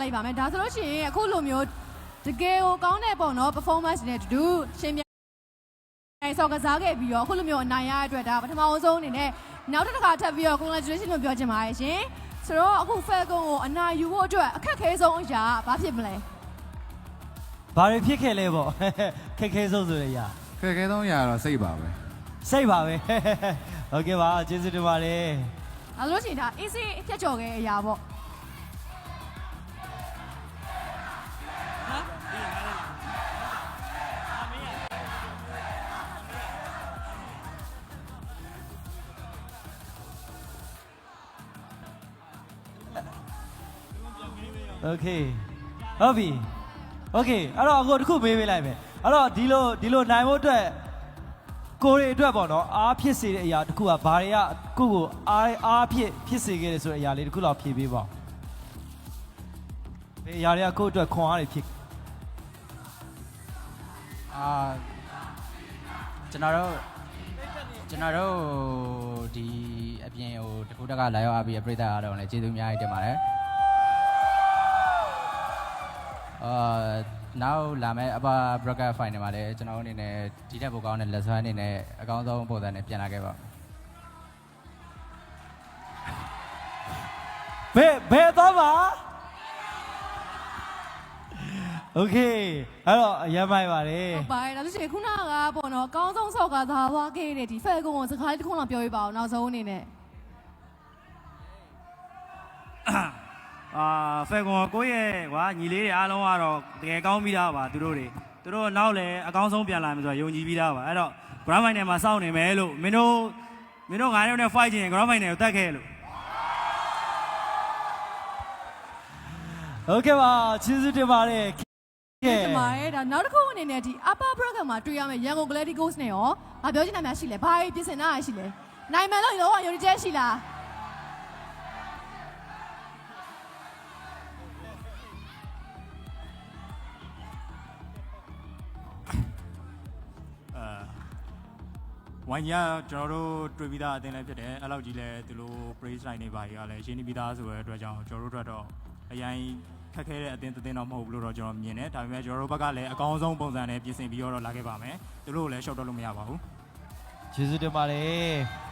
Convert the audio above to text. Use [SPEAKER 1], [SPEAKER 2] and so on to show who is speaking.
[SPEAKER 1] လိုက်ပါမယ်ဒါဆိုလို့ရှိရင်အခုလိုမျိုးတကယ်ကိုကောင်းတဲ့ပေါ့နော် performance နဲ့တူတူရှင်ပြိုင်ဆော်ကစားခဲ့ပြီးတော့အခုလိုမျိုးအနိုင်ရတဲ့အတွက်ဒါပထမဆုံးအနေနဲ့နောက်တစ်ခါထပ်ပြီးတော့ congratulation လို့ပြောချင်ပါတယ်ရှင်ဆိုတော့အခု Falcon ကိုအနိုင်ယူဖို့အတွက်အခက်ခဲဆုံးအရာဘာဖြစ်မလဲ
[SPEAKER 2] ဘာတွေဖြစ်ခဲ့လဲပေါ့ခက်ခဲဆုံးဆိုရရ
[SPEAKER 3] ခက်ခဲဆုံးရတော့စိတ်ပါပဲ
[SPEAKER 2] စိတ်ပါပဲဟုတ်ကဲ့ပါကျေးဇူးတင်ပါတယ်
[SPEAKER 1] အဲ့လိုရှင်ဒါ easy ဖြတ်ကျော်ခဲ့အရာပေါ့
[SPEAKER 2] โอเคဟုတ်ပြီโอเคအဲ့တော့အခုတစ်ခုမေးပေးလိုက်မယ်အဲ့တော့ဒီလိုနိုင်ဖို့အတွက်ကိုရီအတွက်ပေါ့နော်အားဖြစ်စေတဲ့အရာတစ်ခုကဘာတွေကကိုကိုအားဖြစ်စေခဲ့တယ်ဆိုတဲ့အရာလေးတစ်ခုလောက်ဖြေပေးပါဘယ်အရာတွေကကိုအတွက်ခွန်အားတွေဖြစ်
[SPEAKER 4] ကျွန်တော်တို့ဒီအပြင်ဟိုတခုတက်ကလာရောက်အားပြီးပြိတ္တာအားလုံးလည်းကျေးဇူးအများကြီးတင်ပါတယ်နောက်လာမယ့်အပါ broadcast final မှာလည်းကျွန်တော်အနေနဲ့ဒီထက်ပိုကောင်းတဲ့ lesson အနေနဲ့အကောင်းဆုံးပုံစံနဲ့ပြန်လာခဲ့ပါ
[SPEAKER 2] ဘယ်သွားပါโอเคအဲ့တော့ရမ်းမိုက်ပါတယ်
[SPEAKER 1] ဟုတ်ပါတယ်ဒါဆိုရှင်ခုနကပေါ့နော်အကောင်းဆုံးဆော့ကစားသွားခဲ့တဲ့ဒီ Falcon ကိုစကားလေးတစ်ခုလောက်ပြောပြပါအောင်နောက်ဆုံးအနေနဲ့
[SPEAKER 5] Falcon ကိုယ့်ရဲ့ကွာညီလေးတွေအားလုံးကတော့တကယ်ကောင်းပြီးသားပါသူတို့နောက်လည်းအကောင်းဆုံးပြန်လာမယ်ဆိုတာယုံကြည်ပြီးသားပါအဲ့တော့ Grand Final မှာစောင့်နေမယ်လို့မင်းတို့ငါးယောက်နဲ့ fight ချင်ရင် Grand Final ကိုတက်ခဲ့လို့
[SPEAKER 2] ဟုတ်ကဲ့ပါကျေးဇူးတင်ပါတယ်
[SPEAKER 1] ဒီမှာဒါနောက်တစ်ခုအနေနဲ့ဒီ upper bracket မှာတွေ့ရမယ့်ရန်ကုန် Gladiators နဲ့ရောမပြောချင်တာများရှိလဲဘာပြင်ဆင်တာရှိလဲနိုင်မယ်လို့ရောယုံကြည်ချက်ရှိလား
[SPEAKER 5] ဝိုင်းကြီးကကျွန်တော်တို့တွေ့ပြီးသားအသင်းလည်းဖြစ်တယ်အဲ့လောက်ကြီးလည်းသူတို့ praise line တွေပါကြီးကလည်းရှင်းနေပြီးသားဆိုတဲ့အတွက်ကြောင့်ကျွန်တော်တို့အတွက်တော့အရင်ခက်ခဲတဲ့အသင်းတော့မဟုတ်ဘူးလို့တော့ကျွန်တော်မြင်တယ်ဒါပေမဲ့ကျွန်တော်တို့ဘက်ကလည်းအကောင်းဆုံးပုံစံနဲ့ပြင်ဆင်ပြီးတော့လာခဲ့ပါမယ်သူတို့ကိုလည်းရှော့တော့လို့မရပါဘူး
[SPEAKER 2] ကျေးဇူးတင်ပါတယ်